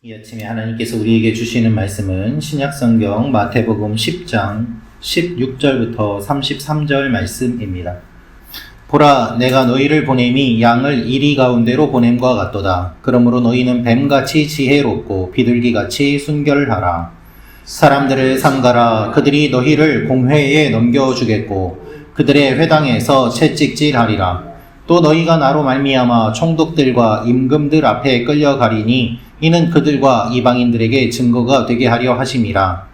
이 아침에 하나님께서 우리에게 주시는 말씀은 신약성경 마태복음 10장 16절부터 33절 말씀입니다. 보라, 내가 너희를 보냄이 양을 이리 가운데로 보냄과 같도다. 그러므로 너희는 뱀같이 지혜롭고 비둘기같이 순결하라. 사람들을 삼가라. 그들이 너희를 공회에 넘겨주겠고 그들의 회당에서 채찍질하리라. 또 너희가 나로 말미암아 총독들과 임금들 앞에 끌려가리니 이는 그들과 이방인들에게 증거가 되게 하려 하심이라.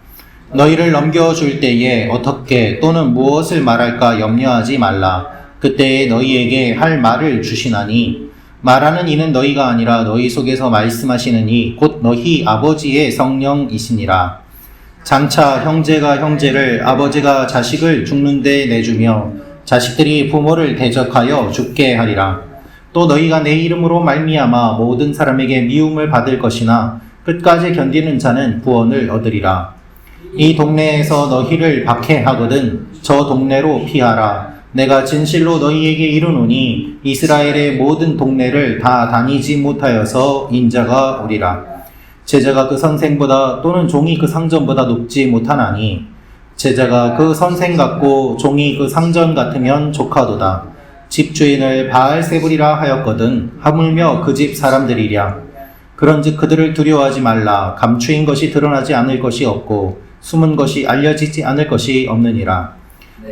너희를 넘겨줄 때에 어떻게 또는 무엇을 말할까 염려하지 말라. 그때에 너희에게 할 말을 주시나니 말하는 이는 너희가 아니라 너희 속에서 말씀하시는 이 곧 너희 아버지의 성령이시니라. 장차 형제가 형제를 아버지가 자식을 죽는 데 내주며 자식들이 부모를 대적하여 죽게 하리라. 또 너희가 내 이름으로 말미암아 모든 사람에게 미움을 받을 것이나 끝까지 견디는 자는 구원을 얻으리라. 이 동네에서 너희를 박해하거든 저 동네로 피하라. 내가 진실로 너희에게 이르노니 이스라엘의 모든 동네를 다 다니지 못하여서 인자가 오리라. 제자가 그 선생보다 또는 종이 그 상전보다 높지 못하나니 제자가 그 선생 같고 종이 그 상전 같으면 조카도다. 집주인을 바알세불이라 하였거든 하물며 그 집 사람들이랴. 그런즉 그들을 두려워하지 말라. 감추인 것이 드러나지 않을 것이 없고 숨은 것이 알려지지 않을 것이 없느니라.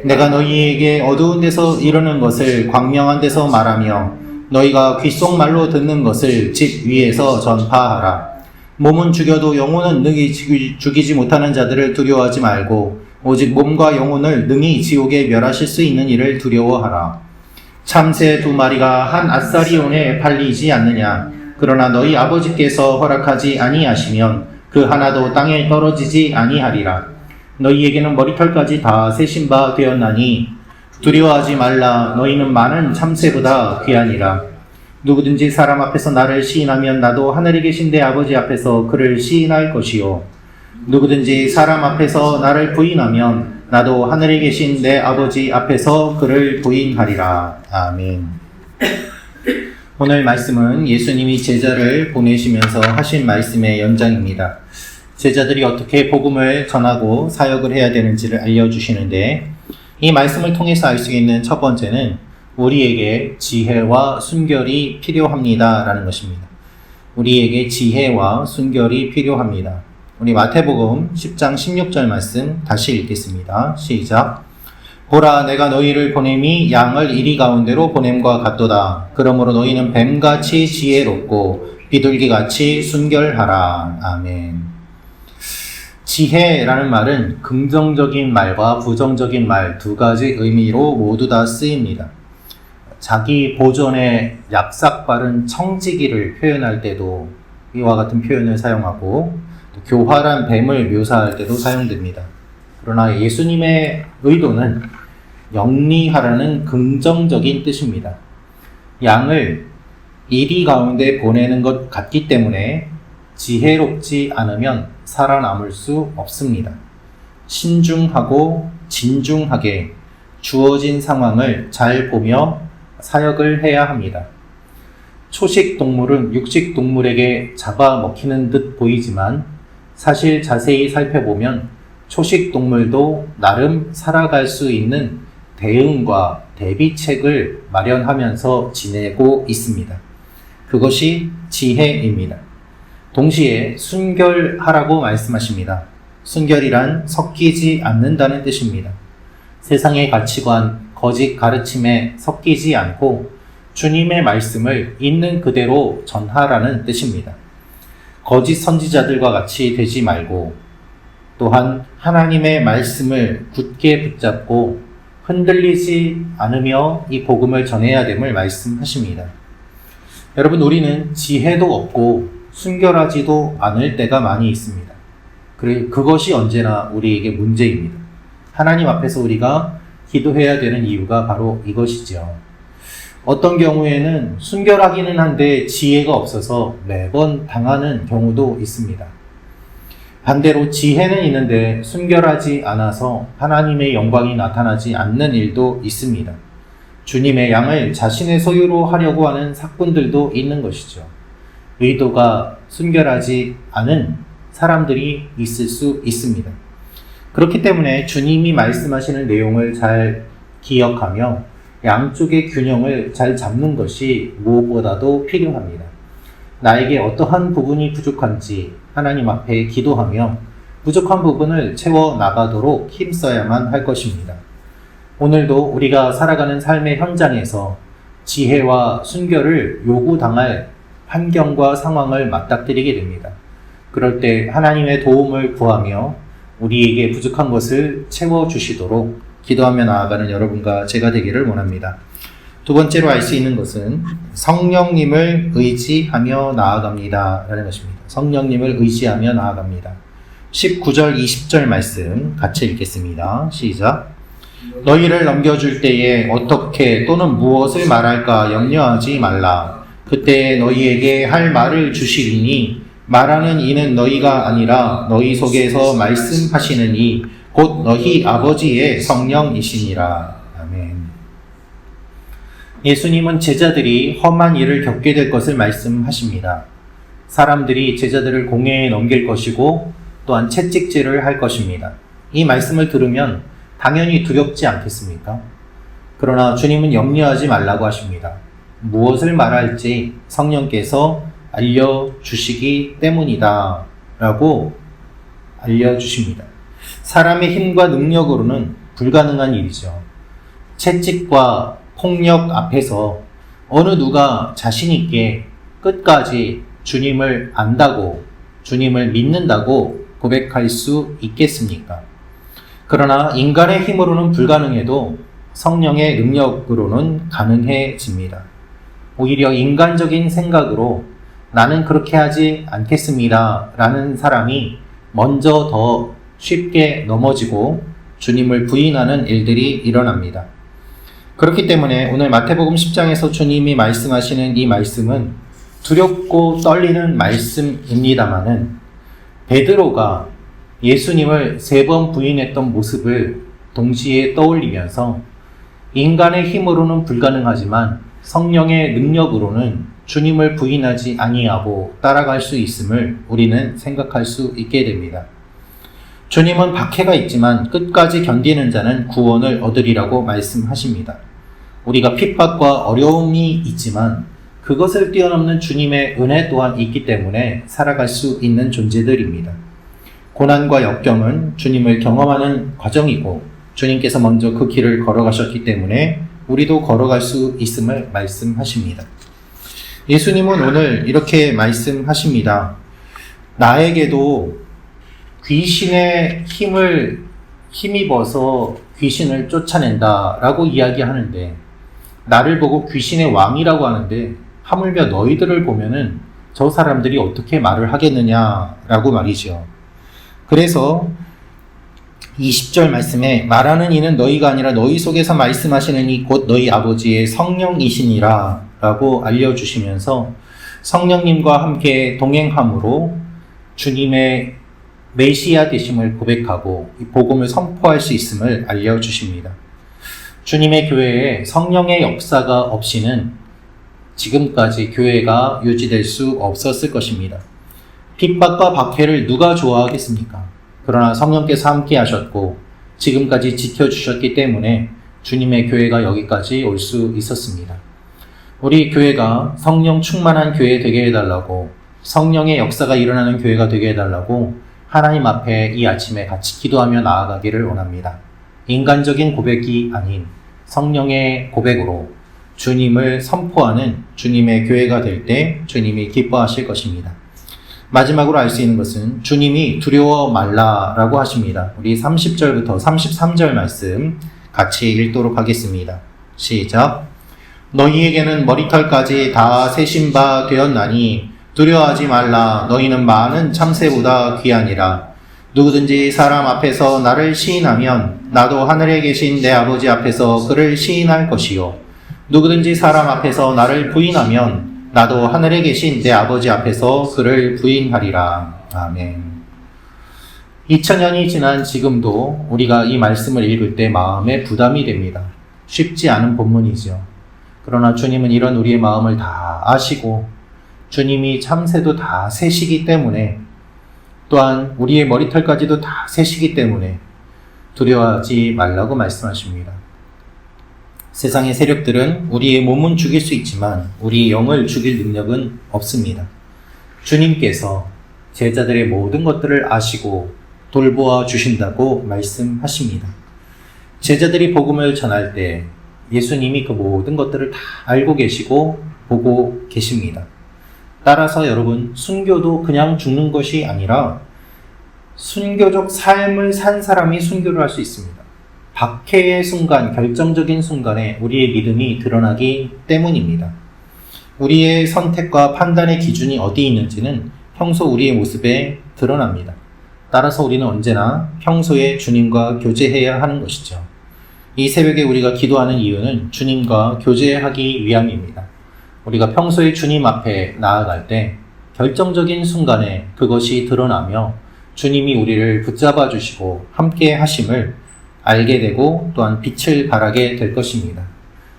내가 너희에게 어두운 데서 이르는 것을 광명한 데서 말하며 너희가 귓속말로 듣는 것을 집 위에서 전파하라. 몸은 죽여도 영혼은 능히 죽이지 못하는 자들을 두려워하지 말고 오직 몸과 영혼을 능히 지옥에 멸하실 수 있는 이를 두려워하라. 참새 2마리가 한 아사리온에 팔리지 않느냐. 그러나 너희 아버지께서 허락하지 아니하시면 그 하나도 땅에 떨어지지 아니하리라. 너희에게는 머리털까지 다 세신 바 되었나니 두려워하지 말라. 너희는 많은 참새보다 귀하니라. 누구든지 사람 앞에서 나를 시인하면 나도 하늘에 계신 내 아버지 앞에서 그를 시인할 것이요. 누구든지 사람 앞에서 나를 부인하면 나도 하늘에 계신 내 아버지 앞에서 그를 부인하리라. 아멘. 오늘 말씀은 예수님이 제자를 보내시면서 하신 말씀의 연장입니다. 제자들이 어떻게 복음을 전하고 사역을 해야 되는지를 알려주시는데 이 말씀을 통해서 알 수 있는 첫 번째는 우리에게 지혜와 순결이 필요합니다 라는 것입니다. 우리에게 지혜와 순결이 필요합니다. 우리 마태복음 10장 16절 말씀 다시 읽겠습니다. 시작. 보라, 내가 너희를 보냄이 양을 이리 가운데로 보냄과 같도다. 그러므로 너희는 뱀같이 지혜롭고 비둘기같이 순결하라. 아멘. 지혜라는 말은 긍정적인 말과 부정적인 말 두 가지 의미로 모두 다 쓰입니다. 자기 보존의 약삭빠른 청지기를 표현할 때도 이와 같은 표현을 사용하고 교활한 뱀을 묘사할 때도 사용됩니다. 그러나 예수님의 의도는 영리하라는 긍정적인 뜻입니다. 양을 이리 가운데 보내는 것 같기 때문에 지혜롭지 않으면 살아남을 수 없습니다. 신중하고 진중하게 주어진 상황을 잘 보며 사역을 해야 합니다. 초식 동물은 육식 동물에게 잡아먹히는 듯 보이지만 사실 자세히 살펴보면 초식 동물도 나름 살아갈 수 있는 대응과 대비책을 마련하면서 지내고 있습니다. 그것이 지혜입니다. 동시에 순결하라고 말씀하십니다. 순결이란 섞이지 않는다는 뜻입니다. 세상의 가치관, 거짓 가르침에 섞이지 않고 주님의 말씀을 있는 그대로 전하라는 뜻입니다. 거짓 선지자들과 같이 되지 말고 또한 하나님의 말씀을 굳게 붙잡고 흔들리지 않으며 이 복음을 전해야 됨을 말씀하십니다. 여러분, 우리는 지혜도 없고 순결하지도 않을 때가 많이 있습니다. 그것이 언제나 우리에게 문제입니다. 하나님 앞에서 우리가 기도해야 되는 이유가 바로 이것이죠. 어떤 경우에는 순결하기는 한데 지혜가 없어서 매번 당하는 경우도 있습니다. 반대로 지혜는 있는데 순결하지 않아서 하나님의 영광이 나타나지 않는 일도 있습니다. 주님의 양을 자신의 소유로 하려고 하는 사꾼들도 있는 것이죠. 의도가 순결하지 않은 사람들이 있을 수 있습니다. 그렇기 때문에 주님이 말씀하시는 내용을 잘 기억하며 양쪽의 균형을 잘 잡는 것이 무엇보다도 필요합니다. 나에게 어떠한 부분이 부족한지 하나님 앞에 기도하며 부족한 부분을 채워 나가도록 힘써야만 할 것입니다. 오늘도 우리가 살아가는 삶의 현장에서 지혜와 순결을 요구당할 환경과 상황을 맞닥뜨리게 됩니다. 그럴 때 하나님의 도움을 구하며 우리에게 부족한 것을 채워주시도록 기도하며 나아가는 여러분과 제가 되기를 원합니다. 두 번째로 알 수 있는 것은 성령님을 의지하며 나아갑니다 라는 것입니다. 성령님을 의지하며 나아갑니다. 19절 20절 말씀 같이 읽겠습니다. 시작. 너희를 넘겨줄 때에 어떻게 또는 무엇을 말할까 염려하지 말라. 그때 너희에게 할 말을 주시리니 말하는 이는 너희가 아니라 너희 속에서 말씀하시는 이 곧 너희 아버지의 성령이시니라. 아멘. 예수님은 제자들이 험한 일을 겪게 될 것을 말씀하십니다. 사람들이 제자들을 공회에 넘길 것이고 또한 채찍질을 할 것입니다. 이 말씀을 들으면 당연히 두렵지 않겠습니까? 그러나 주님은 염려하지 말라고 하십니다. 무엇을 말할지 성령께서 알려주시기 때문이다 라고 알려주십니다. 사람의 힘과 능력으로는 불가능한 일이죠. 채찍과 폭력 앞에서 어느 누가 자신 있게 끝까지 주님을 안다고, 주님을 믿는다고 고백할 수 있겠습니까? 그러나 인간의 힘으로는 불가능해도 성령의 능력으로는 가능해집니다. 오히려 인간적인 생각으로 나는 그렇게 하지 않겠습니다 라는 사람이 먼저 더 쉽게 넘어지고 주님을 부인하는 일들이 일어납니다. 그렇기 때문에 오늘 마태복음 10장에서 주님이 말씀하시는 이 말씀은 두렵고 떨리는 말씀입니다마는 베드로가 예수님을 3번 부인했던 모습을 동시에 떠올리면서 인간의 힘으로는 불가능하지만 성령의 능력으로는 주님을 부인하지 아니하고 따라갈 수 있음을 우리는 생각할 수 있게 됩니다. 주님은 박해가 있지만 끝까지 견디는 자는 구원을 얻으리라고 말씀하십니다. 우리가 핍박과 어려움이 있지만 그것을 뛰어넘는 주님의 은혜 또한 있기 때문에 살아갈 수 있는 존재들입니다. 고난과 역경은 주님을 경험하는 과정이고 주님께서 먼저 그 길을 걸어가셨기 때문에 우리도 걸어갈 수 있음을 말씀하십니다. 예수님은 오늘 이렇게 말씀하십니다. 나에게도 귀신의 힘을 힘입어서 귀신을 쫓아낸다 라고 이야기하는데 나를 보고 귀신의 왕이라고 하는데 하물며 너희들을 보면은 저 사람들이 어떻게 말을 하겠느냐라고 말이죠. 그래서 20절 말씀에 말하는 이는 너희가 아니라 너희 속에서 말씀하시는 이 곧 너희 아버지의 성령이시니라 라고 알려주시면서 성령님과 함께 동행함으로 주님의 메시아 되심을 고백하고 이 복음을 선포할 수 있음을 알려주십니다. 주님의 교회에 성령의 역사가 없이는 지금까지 교회가 유지될 수 없었을 것입니다. 핍박과 박해를 누가 좋아하겠습니까? 그러나 성령께서 함께 하셨고 지금까지 지켜주셨기 때문에 주님의 교회가 여기까지 올 수 있었습니다. 우리 교회가 성령 충만한 교회 되게 해달라고, 성령의 역사가 일어나는 교회가 되게 해달라고 하나님 앞에 이 아침에 같이 기도하며 나아가기를 원합니다. 인간적인 고백이 아닌 성령의 고백으로 주님을 선포하는 주님의 교회가 될 때 주님이 기뻐하실 것입니다. 마지막으로 알 수 있는 것은 주님이 두려워 말라라고 하십니다. 우리 30절부터 33절 말씀 같이 읽도록 하겠습니다. 시작. 너희에게는 머리털까지 다 세신 바 되었나니 두려워하지 말라. 너희는 많은 참새보다 귀하니라. 누구든지 사람 앞에서 나를 시인하면 나도 하늘에 계신 내 아버지 앞에서 그를 시인할 것이요. 누구든지 사람 앞에서 나를 부인하면 나도 하늘에 계신 내 아버지 앞에서 그를 부인하리라. 아멘. 2000년이 지난 지금도 우리가 이 말씀을 읽을 때 마음에 부담이 됩니다. 쉽지 않은 본문이죠. 그러나 주님은 이런 우리의 마음을 다 아시고 주님이 참새도 다 세시기 때문에, 또한 우리의 머리털까지도 다 세시기 때문에 두려워하지 말라고 말씀하십니다. 세상의 세력들은 우리의 몸은 죽일 수 있지만 우리의 영을 죽일 능력은 없습니다. 주님께서 제자들의 모든 것들을 아시고 돌보아 주신다고 말씀하십니다. 제자들이 복음을 전할 때 예수님이 그 모든 것들을 다 알고 계시고 보고 계십니다. 따라서 여러분, 순교도 그냥 죽는 것이 아니라 순교적 삶을 산 사람이 순교를 할 수 있습니다. 박해의 순간, 결정적인 순간에 우리의 믿음이 드러나기 때문입니다. 우리의 선택과 판단의 기준이 어디 있는지는 평소 우리의 모습에 드러납니다. 따라서 우리는 언제나 평소에 주님과 교제해야 하는 것이죠. 이 새벽에 우리가 기도하는 이유는 주님과 교제하기 위함입니다. 우리가 평소에 주님 앞에 나아갈 때 결정적인 순간에 그것이 드러나며 주님이 우리를 붙잡아 주시고 함께 하심을 알게 되고 또한 빛을 발하게 될 것입니다.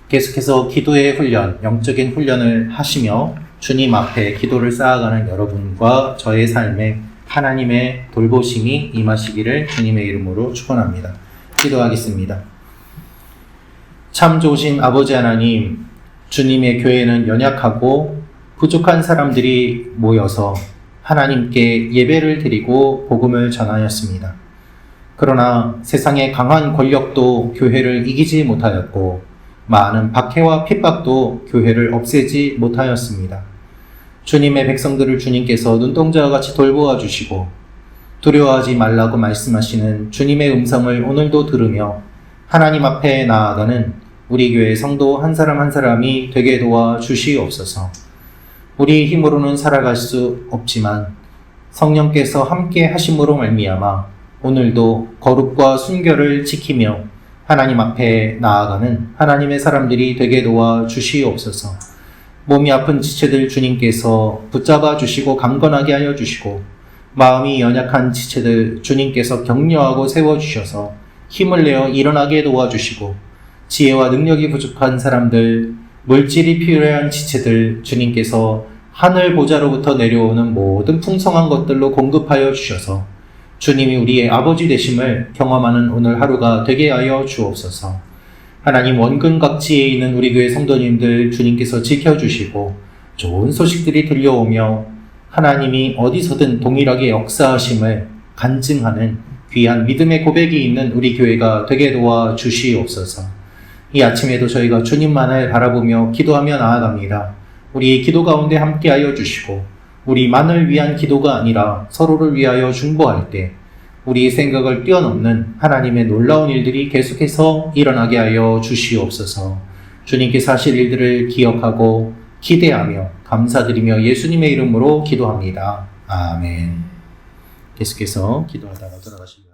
계속해서 기도의 훈련, 영적인 훈련을 하시며 주님 앞에 기도를 쌓아가는 여러분과 저의 삶에 하나님의 돌보심이 임하시기를 주님의 이름으로 축원합니다. 기도하겠습니다. 참 좋으신 아버지 하나님, 주님의 교회는 연약하고 부족한 사람들이 모여서 하나님께 예배를 드리고 복음을 전하였습니다. 그러나 세상의 강한 권력도 교회를 이기지 못하였고 많은 박해와 핍박도 교회를 없애지 못하였습니다. 주님의 백성들을 주님께서 눈동자와 같이 돌보아 주시고 두려워하지 말라고 말씀하시는 주님의 음성을 오늘도 들으며 하나님 앞에 나아가는 우리 교회 성도 한 사람 한 사람이 되게 도와 주시옵소서. 우리 힘으로는 살아갈 수 없지만 성령께서 함께 하심으로 말미암아 오늘도 거룩과 순결을 지키며 하나님 앞에 나아가는 하나님의 사람들이 되게 도와 주시옵소서. 몸이 아픈 지체들 주님께서 붙잡아 주시고 강건하게 하여 주시고 마음이 연약한 지체들 주님께서 격려하고 세워주셔서 힘을 내어 일어나게 도와주시고 지혜와 능력이 부족한 사람들, 물질이 필요한 지체들 주님께서 하늘 보좌로부터 내려오는 모든 풍성한 것들로 공급하여 주셔서 주님이 우리의 아버지 되심을 경험하는 오늘 하루가 되게 하여 주옵소서. 하나님, 원근 각지에 있는 우리 교회 성도님들 주님께서 지켜주시고 좋은 소식들이 들려오며 하나님이 어디서든 동일하게 역사하심을 간증하는 귀한 믿음의 고백이 있는 우리 교회가 되게 도와 주시옵소서. 이 아침에도 저희가 주님만을 바라보며 기도하며 나아갑니다. 우리 기도 가운데 함께하여 주시고 우리만을 위한 기도가 아니라 서로를 위하여 중보할 때 우리 생각을 뛰어넘는 하나님의 놀라운 일들이 계속해서 일어나게 하여 주시옵소서. 주님께서 하실 일들을 기억하고 기대하며 감사드리며 예수님의 이름으로 기도합니다. 아멘. 계속해서 기도하다가 돌아가시기 바랍니다.